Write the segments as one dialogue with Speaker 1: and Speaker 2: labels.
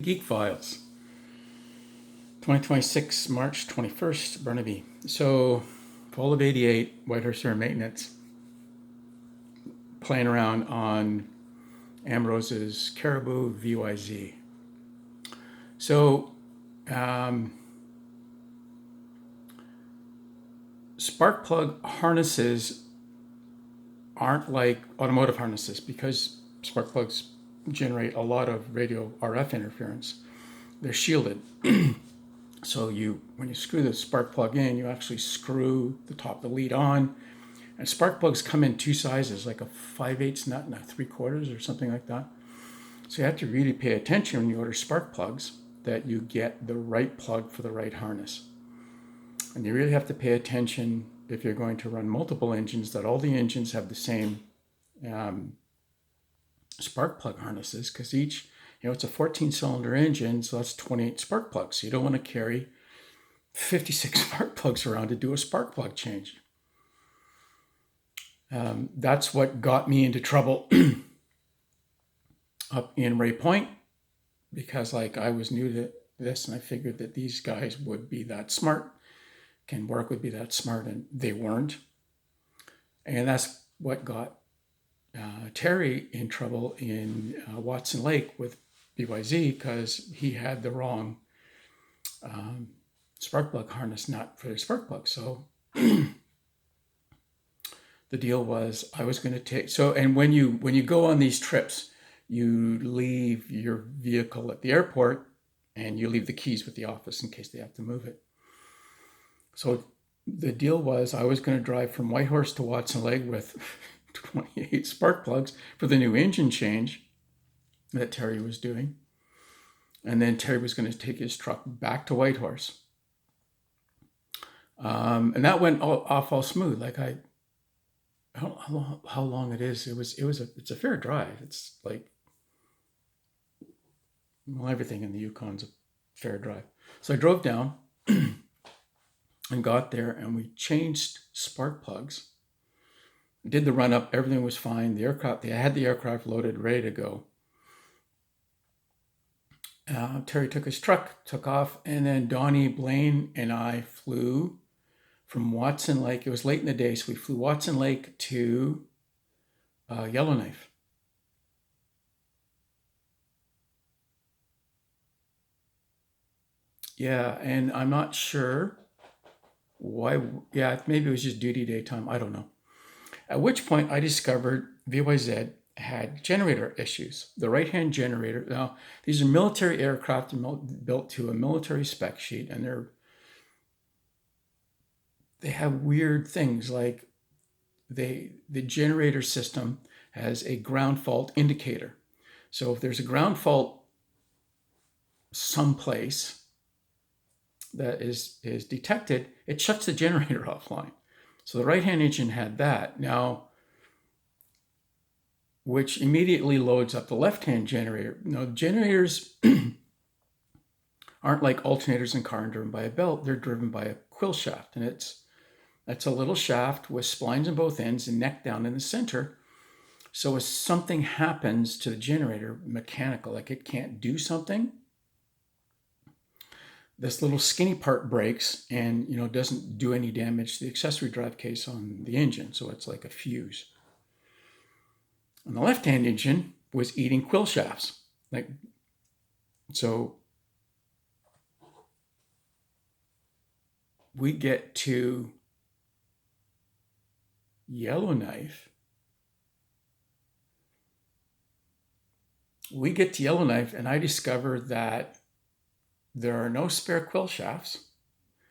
Speaker 1: GEEK Files, 2026, March 21st, Burnaby. So, fall of 88, Whitehorse Air Maintenance, playing around on Ambrose's Caribou VYZ. So, spark plug harnesses aren't like automotive harnesses because spark plugs generate a lot of radio RF interference. They're shielded. So when you screw the spark plug in, you actually screw the top of the lead on. And spark plugs come in two sizes, like a 5/8 nut and a 3/4 or something like that. So you have to really pay attention when you order spark plugs that you get the right plug for the right harness. And you really have to pay attention if you're going to run multiple engines that all the engines have the same spark plug harnesses, because each, it's a 14-cylinder engine, so that's 28 spark plugs. So you don't want to carry 56 spark plugs around to do a spark plug change. That's what got me into trouble up in Ray Point, because I was new to this and I figured that these guys would be that smart, Ken Warwick would be that smart, and they weren't. And that's what got Terry in trouble in Watson Lake with BYZ, because he had the wrong spark plug harness nut for their spark plug. So the deal was I was going to take, and when you go on these trips, you leave your vehicle at the airport and you leave the keys with the office in case they have to move it. So the deal was I was going to drive from Whitehorse to Watson Lake with 28 spark plugs for the new engine change that Terry was doing. And then Terry was going to take his truck back to Whitehorse. And that went off all smooth. I don't know how long it is. It's a fair drive. It's everything in the Yukon's a fair drive. So I drove down and got there, and we changed spark plugs. Did the run up, everything was fine. They had the aircraft loaded, ready to go. Terry took his truck, took off, and then Donnie, Blaine, and I flew from Watson Lake. It was late in the day, so we flew Watson Lake to Yellowknife. Yeah, and I'm not sure why. Yeah, maybe it was just duty daytime. I don't know. At which point I discovered VYZ had generator issues. The right-hand generator. Now, these are military aircraft built to a military spec sheet, and they have weird things like the generator system has a ground fault indicator. So if there's a ground fault someplace that is detected, it shuts the generator offline. So the right-hand engine had that. Now, which immediately loads up the left-hand generator. Now, generators aren't like alternators in car and driven by a belt. They're driven by a quill shaft, and that's a little shaft with splines on both ends and neck down in the center. So if something happens to the generator, mechanical, like it can't do something, this little skinny part breaks and doesn't do any damage to the accessory drive case on the engine. So it's like a fuse. And the left-hand engine was eating quill shafts. So we get to Yellowknife. And I discover that there are no spare quill shafts.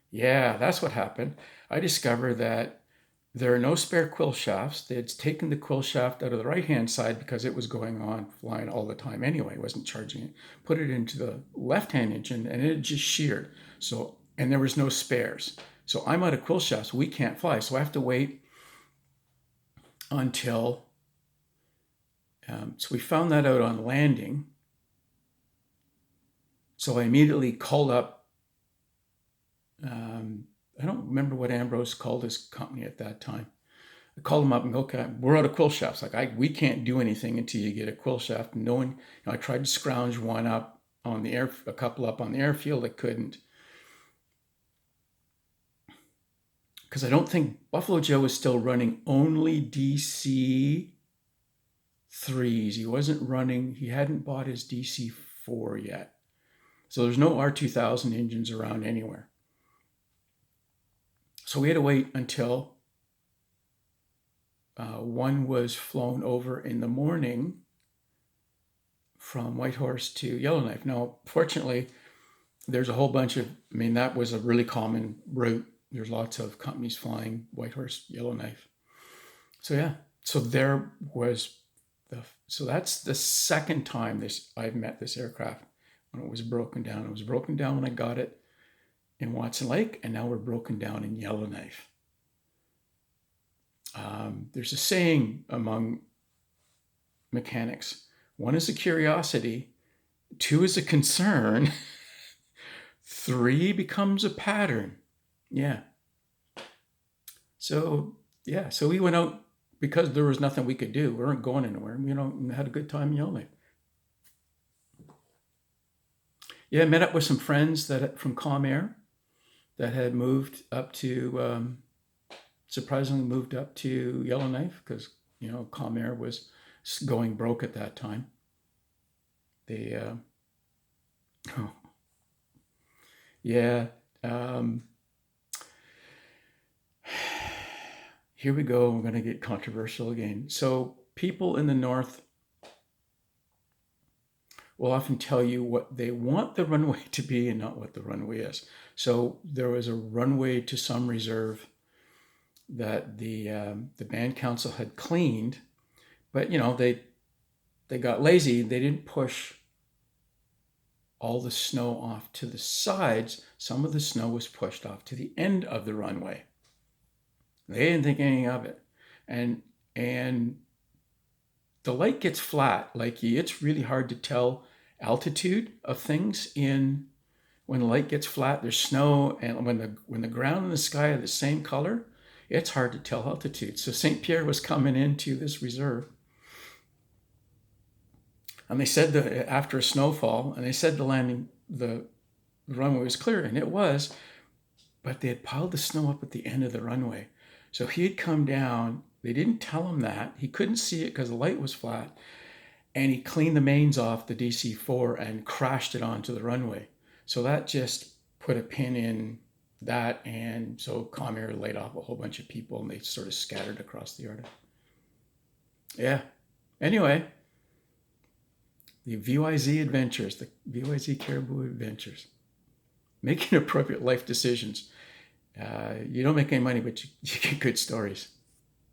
Speaker 1: Yeah, that's what happened. I discovered that there are no spare quill shafts. They had taken the quill shaft out of the right-hand side because it was going on, flying all the time anyway. It wasn't charging it. Put it into the left-hand engine, and it just sheared. And there was no spares. So I'm out of quill shafts. We can't fly. So I have to wait until... so we found that out on landing. So I immediately called up, I don't remember what Ambrose called his company at that time. I called him up and go, okay, we're out of quill shafts. We can't do anything until you get a quill shaft. And no one, I tried to scrounge one up on the air, a couple up on the airfield that couldn't. Because I don't think Buffalo Joe was still running only DC 3s. He wasn't running, he hadn't bought his DC 4 yet. So there's no R2000 engines around anywhere. So we had to wait until one was flown over in the morning from Whitehorse to Yellowknife. Now, fortunately, there's a whole bunch of, I mean, that was a really common route. There's lots of companies flying Whitehorse, Yellowknife. So yeah, so there was so that's the second time I've met this aircraft when it was broken down. It was broken down when I got it in Watson Lake, and now we're broken down in Yellowknife. There's a saying among mechanics: 1 is a curiosity, 2 is a concern, 3 becomes a pattern. Yeah. So we went out because there was nothing we could do. We weren't going anywhere. We had a good time in Yellowknife. Yeah, I met up with some friends from Comair that had moved up to, surprisingly moved up to Yellowknife because, Comair was going broke at that time. They, here we go. We're going to get controversial again. So people in the north will often tell you what they want the runway to be and not what the runway is. So there was a runway to some reserve that the band council had cleaned, but they got lazy. They didn't push all the snow off to the sides. Some of the snow was pushed off to the end of the runway. They didn't think anything of it. And the light gets flat. Like it's really hard to tell altitude of things when the light gets flat. There's snow, and when the ground and the sky are the same color, it's hard to tell altitude. So St. Pierre was coming into this reserve, and they said that after a snowfall, and they said the runway was clear, and it was, but they had piled the snow up at the end of the runway. So he had come down. They didn't tell him that. He couldn't see it because the light was flat. And he cleaned the mains off the DC-4 and crashed it onto the runway. So that just put a pin in that. And so Comair laid off a whole bunch of people, and they sort of scattered across the Arctic. Yeah. Anyway, the VYZ adventures, the VYZ Caribou adventures. Making appropriate life decisions. You don't make any money, but you get good stories.